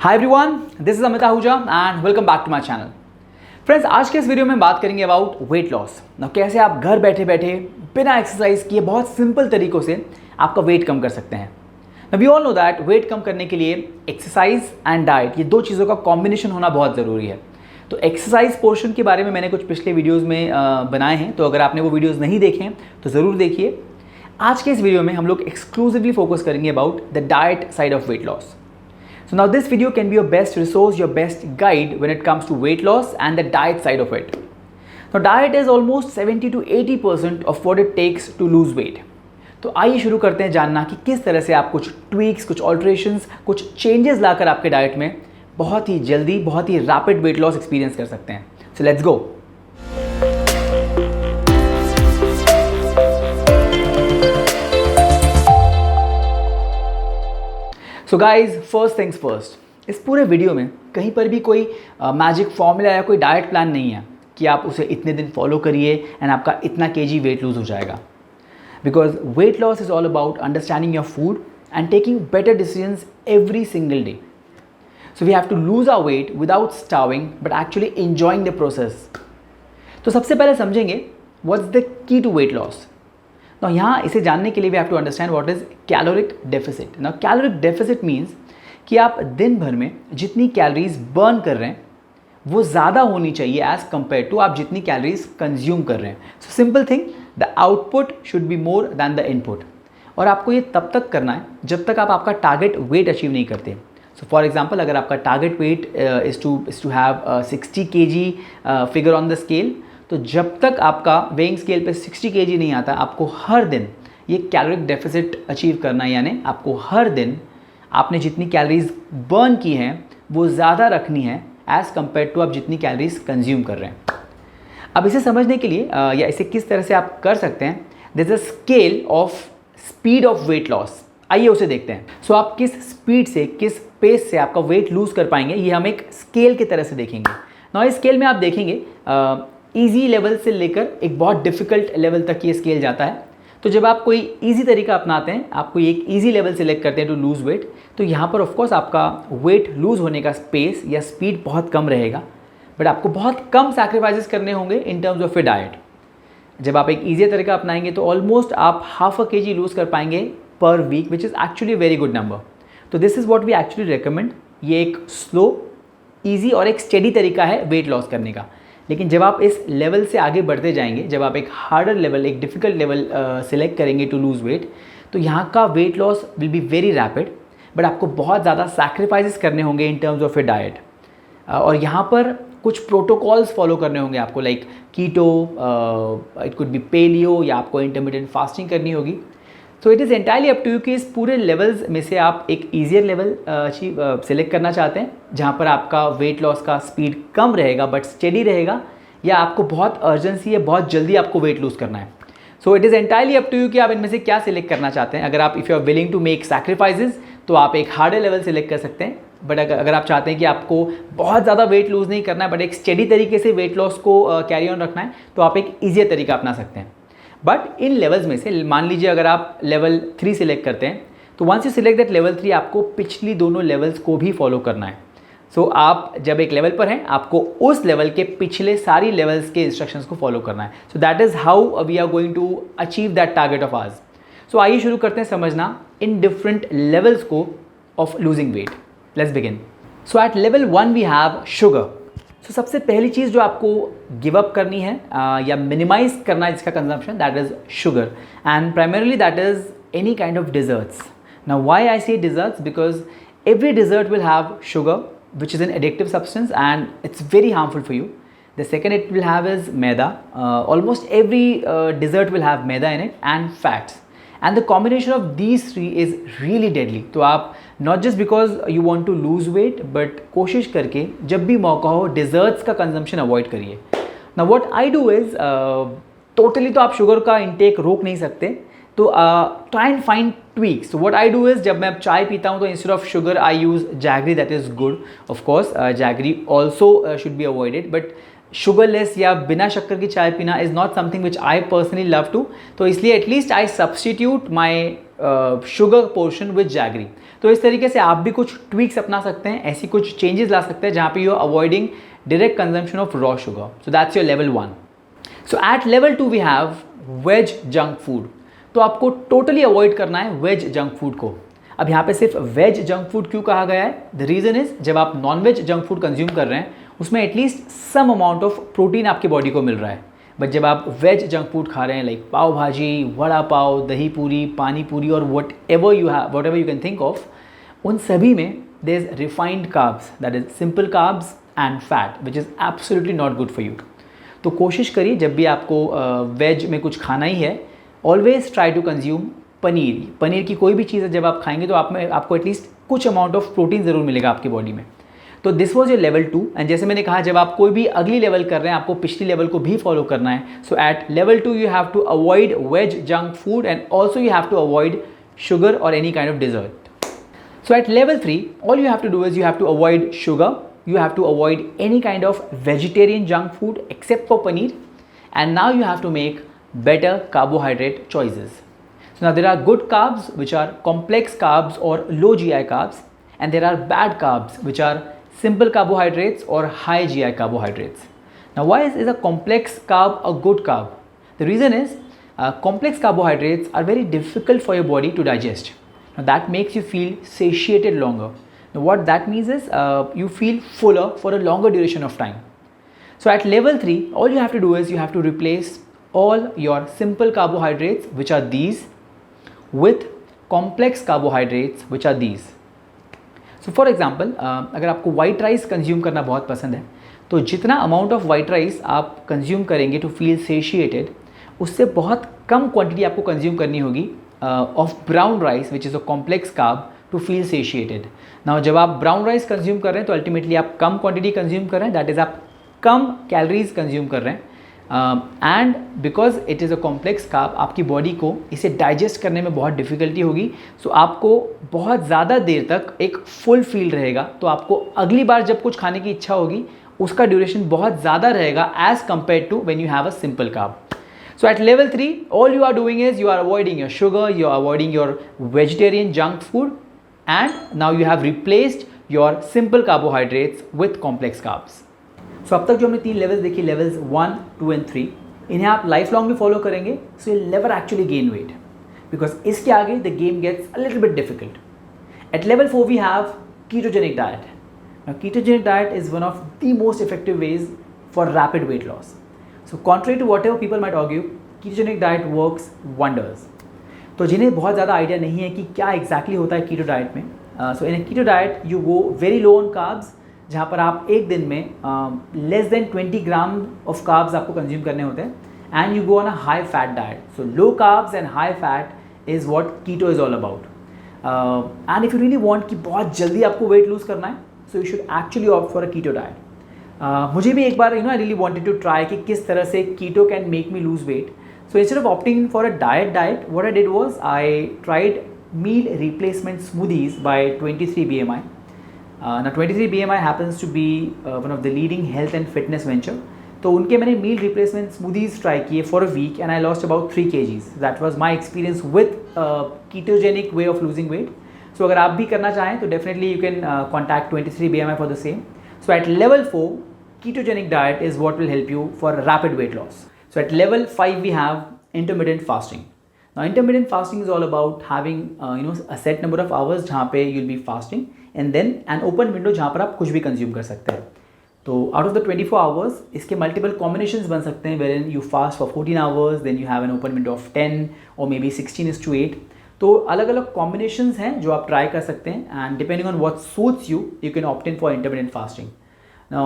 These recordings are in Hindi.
Hi everyone, this is Amit Ahuja and welcome back to my channel. Friends, आज के इस वीडियो में बात करेंगे अबाउट वेट लॉस। ना कैसे आप घर बैठे बैठे बिना एक्सरसाइज किए बहुत सिंपल तरीकों से आपका वेट कम कर सकते हैं। ना we all know that weight कम करने के लिए एक्सरसाइज एंड डाइट, ये दो चीज़ों का कॉम्बिनेशन होना बहुत ज़रूरी है। तो एक्सरसाइज पोर्शन के बारे में मैंने कुछ पिछले वीडियोज़ में बनाए हैं, तो अगर आपने वो वीडियोज़ नहीं देखे हैं तो ज़रूर देखिए। आज के इस वीडियो में हम लोग एक्सक्लूसिवली फोकस करेंगे about the diet side of weight loss. So now this video can be your best resource, your best guide when it comes to weight loss and the diet side of it. Now diet is almost 70 to 80% of what it takes to lose weight. तो आइए शुरू करते हैं जानना कि किस तरह से आप कुछ ट्वीक्स, कुछ ऑल्ट्रेशंस, कुछ चेंजेस लाकर आपके डाइट में बहुत ही जल्दी, बहुत ही रैपिड वेट लॉस एक्सपीरियंस कर सकते हैं। So let's go. So guys, first things first, इस पूरे वीडियो में कहीं पर भी कोई मैजिक फॉर्मूला या कोई डाइट प्लान नहीं है कि आप उसे इतने दिन फॉलो करिए एंड आपका इतना केजी वेट लूज हो जाएगा। Because weight loss is all about understanding your food and taking better decisions every single day. So we have to lose our weight without starving but actually enjoying the process. तो सबसे पहले समझेंगे what's the key to weight loss. Now यहाँ इसे जानने के लिए we have to understand what is caloric deficit. Now caloric deficit means कि आप दिन भर में जितनी कैलोरीज बर्न कर रहे हैं वो ज़्यादा होनी चाहिए एज कम्पेयर टू आप जितनी कैलोरीज कंज्यूम कर रहे हैं। So simple thing, the output should be more than the input. और आपको ये तब तक करना है जब तक आप आपका टारगेट वेट अचीव नहीं करते। सो फॉर एग्जाम्पल, अगर आपका target weight is to have 60 kg figure on the scale, तो जब तक आपका वेइंग स्केल पे 60 kg नहीं आता, आपको हर दिन ये कैलोरिक डेफिसिट अचीव करना है। यानी आपको हर दिन आपने जितनी कैलोरीज बर्न की हैं वो ज़्यादा रखनी है एज़ कम्पेयर टू आप जितनी कैलोरीज कंज्यूम कर रहे हैं। अब इसे समझने के लिए या इसे किस तरह से आप कर सकते हैं, this a scale of speed of weight loss. आइए उसे देखते हैं। सो आप किस स्पीड से, किस पेस से आपका वेट लूज़ कर पाएंगे, ये हम एक स्केल की तरह से देखेंगे। ना इस स्केल में आप देखेंगे ईजी लेवल से लेकर एक बहुत डिफ़िकल्ट लेवल तक ये स्केल जाता है। तो जब आप कोई ईजी तरीका अपनाते हैं, आप कोई एक ईजी लेवल सेलेक्ट करते हैं टू लूज़ वेट, तो यहाँ पर ऑफकोर्स आपका वेट लूज़ होने का स्पेस या स्पीड बहुत कम रहेगा, बट आपको बहुत कम सैक्रिफाइसेस करने होंगे in terms of a diet. जब आप एक ईजी तरीका अपनाएंगे तो ऑलमोस्ट आप हाफ अ केजी लूज़ कर पाएंगे per week, which is actually very good number. तो this is what we actually recommend. ये एक स्लो, ईजी और एक स्टेडी तरीका है वेट लॉस करने का। लेकिन जब आप इस लेवल से आगे बढ़ते जाएंगे, जब आप एक हार्डर लेवल, एक डिफ़िकल्ट लेवल सेलेक्ट करेंगे टू लूज़ वेट, तो यहाँ का weight loss will be very rapid, but आपको बहुत ज़्यादा सैक्रिफाइसेस करने होंगे in terms of a diet. और यहाँ पर कुछ प्रोटोकॉल्स फॉलो करने होंगे आपको, like keto, it could be paleo, या आपको इंटरमिटेंट फास्टिंग करनी होगी। So it is entirely up to you कि इस पूरे लेवल्स में से आप एक ईजियर लेवल सेलेक्ट करना चाहते हैं जहाँ पर आपका वेट लॉस का स्पीड कम रहेगा बट स्टेडी रहेगा, या आपको बहुत अर्जेंसी है, बहुत जल्दी आपको वेट लूज़ करना है। So it is entirely up to you कि आप इनमें से क्या सिलेक्ट करना चाहते हैं। अगर आप if you are willing to make sacrifices तो आप एक हार्डर लेवल सेलेक्ट कर सकते हैं, बट अगर आप चाहते हैं कि आपको बहुत ज़्यादा वेट लूज़ नहीं करना है बट एक स्टेडी तरीके से वेट लॉस को कैरी ऑन रखना है, तो आप एक ईजियर तरीका अपना सकते हैं। बट इन लेवल्स में से मान लीजिए अगर आप लेवल 3 सिलेक्ट करते हैं, तो once you select that level 3, आपको पिछली दोनों लेवल्स को भी फॉलो करना है। सो आप जब एक लेवल पर हैं, आपको उस लेवल के पिछले सारी लेवल्स के इंस्ट्रक्शंस को फॉलो करना है। So that is how we are going to achieve that target of ours. So आइए शुरू करते हैं समझना इन डिफरेंट लेवल्स को of losing weight. Let's begin. So at level 1 we have sugar. तो सबसे पहली चीज़ जो आपको गिव अप करनी है या मिनिमाइज करना है इसका consumption, that is sugar, and primarily that is any kind of desserts. Now why I say desserts, because every dessert will have sugar which is an addictive substance and it's very harmful for you. The second it will have is maida. Almost every dessert will have maida in it and fats, and the combination of these 3 is really deadly. तो आप not just because you want to lose weight, but कोशिश करके जब भी मौका हो डिज़र्ट्स का कंजम्पशन अवॉइड करिए। ना what I do is, totally तो आप शुगर का इंटेक रोक नहीं सकते, तो try and find tweaks. What I do is, जब मैं चाय पीता हूँ तो instead of sugar I use jaggery, that is good. Of course jaggery also should be avoided, but sugarless या बिना शक्कर की चाय पीना is not something which I personally love to. तो इसलिए at least I substitute my sugar portion with jaggery. तो इस तरीके से आप भी कुछ ट्वीक्स अपना सकते हैं, ऐसी कुछ चेंजेस ला सकते हैं जहाँ पे you are avoiding direct consumption of raw sugar. So that's your level 1। So at level 2 we have veg junk food. तो आपको टोटली अवॉइड करना है वेज जंक फूड को। अब यहाँ पे सिर्फ वेज जंक फूड क्यों कहा गया है? द रीज़न इज जब आप non veg junk food consume कर रहे हैं उसमें at least some amount of protein आपकी बॉडी को मिल रहा है। बट जब आप वेज जंक फूड खा रहे हैं लाइक पाव भाजी, वड़ा पाव, दही पूरी, पानी पूरी और whatever you can think of, उन सभी में there is refined carbs, that is simple carbs and fat which is absolutely not good for you. तो कोशिश करिए जब भी आपको वेज में कुछ खाना ही है, always try to consume paneer. Paneer की कोई भी चीज़ है जब आप खाएंगे तो आपको एटलीस्ट कुछ अमाउंट ऑफ प्रोटीन ज़रूर मिलेगा आपकी बॉडी में। तो this was your level 2। And जैसे मैंने कहा जब आप कोई भी अगली लेवल कर रहे हैं आपको पिछली लेवल को भी फॉलो करना है। So at level 2 you have to avoid veg junk food and also you have to avoid sugar और any kind of dessert. So at level 3 all you have to do is you have to avoid sugar, you have to avoid any kind of vegetarian junk food except for paneer, and now you have to make better carbohydrate choices. So now there are good carbs which are complex carbs or low GI carbs, and there are bad carbs which are simple carbohydrates or high GI carbohydrates. Now why is a complex carb a good carb? The reason is complex carbohydrates are very difficult for your body to digest. Now that makes you feel satiated longer. Now what that means is you feel fuller for a longer duration of time. So at level 3 all you have to do is you have to replace all your simple carbohydrates which are these with complex carbohydrates which are these. So for example अगर आपको white rice consume करना बहुत पसंद है तो जितना amount of white rice आप consume करेंगे to feel satiated उससे बहुत कम quantity आपको consume करनी होगी of brown rice which is a complex carb to feel satiated. Now जब आप ब्राउन राइस कंज्यूम कर रहे हैं तो अल्टीमेटली आप कम क्वांटिटी कंज्यूम कर रहे हैं, दैट इज़ आप कम कैलोरीज कंज्यूम कर रहे हैं and because it is a complex carb आपकी बॉडी को इसे डाइजेस्ट करने में बहुत डिफिकल्टी होगी। सो आपको बहुत ज़्यादा देर तक एक फुल फील रहेगा, तो आपको अगली बार जब कुछ खाने की इच्छा होगी उसका ड्यूरेशन बहुत ज़्यादा रहेगा as compare to when you have a simple carb. So at level 3 all you are doing is you are avoiding your sugar, you are avoiding your vegetarian junk food, and now you have replaced your simple carbohydrates with complex carbs. So अब तक जो हमने 3 लेवल्स देखी, लेवल्स 1, 2 and 3, इन्हें आप लाइफ लॉन्ग भी फॉलो करेंगे so you'll never actually gain weight because इसके आगे the game gets a little bit difficult. At level 4 we have ketogenic diet. Now ketogenic diet is one of the most effective ways for rapid weight loss. So contrary to whatever people might argue, ketogenic diet works wonders. तो जिन्हें बहुत ज़्यादा आइडिया नहीं है कि क्या एग्जैक्टली होता है कीटो डाइट में, so in keto diet you go very low on carbs, जहाँ पर आप एक दिन में less than 20 gram of carbs आपको कंज्यूम करने होते हैं and you go on a high fat diet. So low carbs and high fat is what keto is all about. And if you really want कि बहुत जल्दी आपको वेट लूज़ करना है so you should actually opt for a keto diet. मुझे भी एक बार I really wanted to try कि किस तरह से keto can make me lose weight. So instead of opting for a diet, what I did was I tried meal replacement smoothies by 23BMI. Now 23BMI happens to be one of the leading health and fitness venture. तो उनके मैंने meal replacement smoothies try किए for a week and I lost about 3 kgs. That was my experience with ketogenic way of losing weight. So अगर आप भी करना चाहें तो definitely you can contact 23BMI for the same. So at level 4, ketogenic diet is what will help you for rapid weight loss. So at level 5 we have intermittent fasting. Now intermittent fasting is all about having a set number of hours जहाँ पे you'll be fasting and then an open window जहाँ पर आप कुछ भी consume कर सकते हैं. तो out of the 24 hours इसके multiple combinations बन सकते हैं wherein you fast for 14 hours then you have an open window of 10 or maybe 16:8. तो अलग अलग combinations हैं जो आप try कर सकते हैं and depending on what suits you, you can opt in for intermittent fasting. Now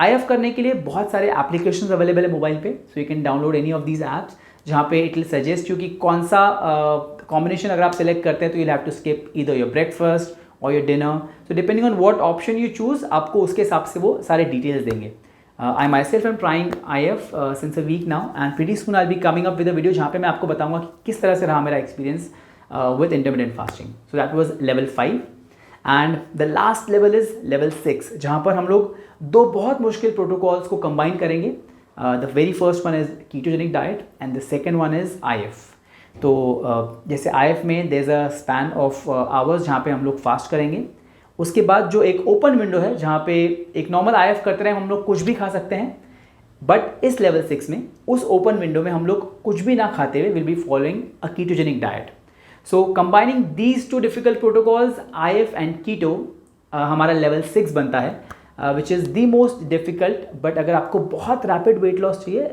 IF करने के लिए बहुत सारे एप्लीकेशंस अवेलेबल है मोबाइल पे, so you can download any of these apps जहाँ पे इट विल सजेस्ट यू कि कौन सा कॉम्बिनेशन अगर आप सेलेक्ट करते हैं तो you'll have to skip either your breakfast or your dinner. So depending on what option you choose, आपको उसके हिसाब से वो सारे डिटेल्स देंगे. I myself am trying IF since a week now and pretty soon I'll be coming up with a video जहाँ पे मैं आपको बताऊँगा कि किस तरह से रहा मेरा experience with intermittent fasting. So that was level 5. And the last level is level 6 जहाँ पर हम लोग 2 बहुत मुश्किल प्रोटोकॉल्स को कंबाइन करेंगे. The very first one is ketogenic diet and the second one is IF. तो जैसे IF में there is a span of hours जहाँ पे हम लोग फास्ट करेंगे। उसके बाद जो एक ओपन विंडो है जहाँ पे एक नॉर्मल IF करते रहे हम लोग कुछ भी खा सकते हैं, बट इस लेवल 6 में उस ओपन विंडो में हम लोग कुछ भी ना खाते हुए will be following a ketogenic diet. So combining these two difficult protocols IF and keto हमारा लेवल 6 बनता है, which is the most difficult. But अगर आपको बहुत रैपिड वेट लॉस चाहिए,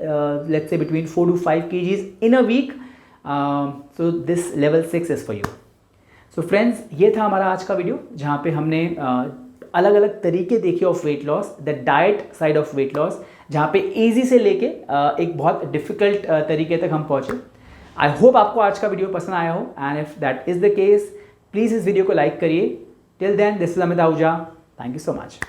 let's say between 4 to 5 kgs in a week, so this level 6 is for you. So friends, ये था हमारा आज का वीडियो जहाँ पे हमने अलग अलग तरीके देखे of weight loss, the diet side of weight loss, जहाँ पे इजी से लेके एक बहुत डिफिकल्ट तरीके तक हम पहुँचे। आई होप आपको आज का वीडियो पसंद आया हो, and if that is the case please इस वीडियो को लाइक करिए। Till then, this is Amit Ahuja, thank you so much.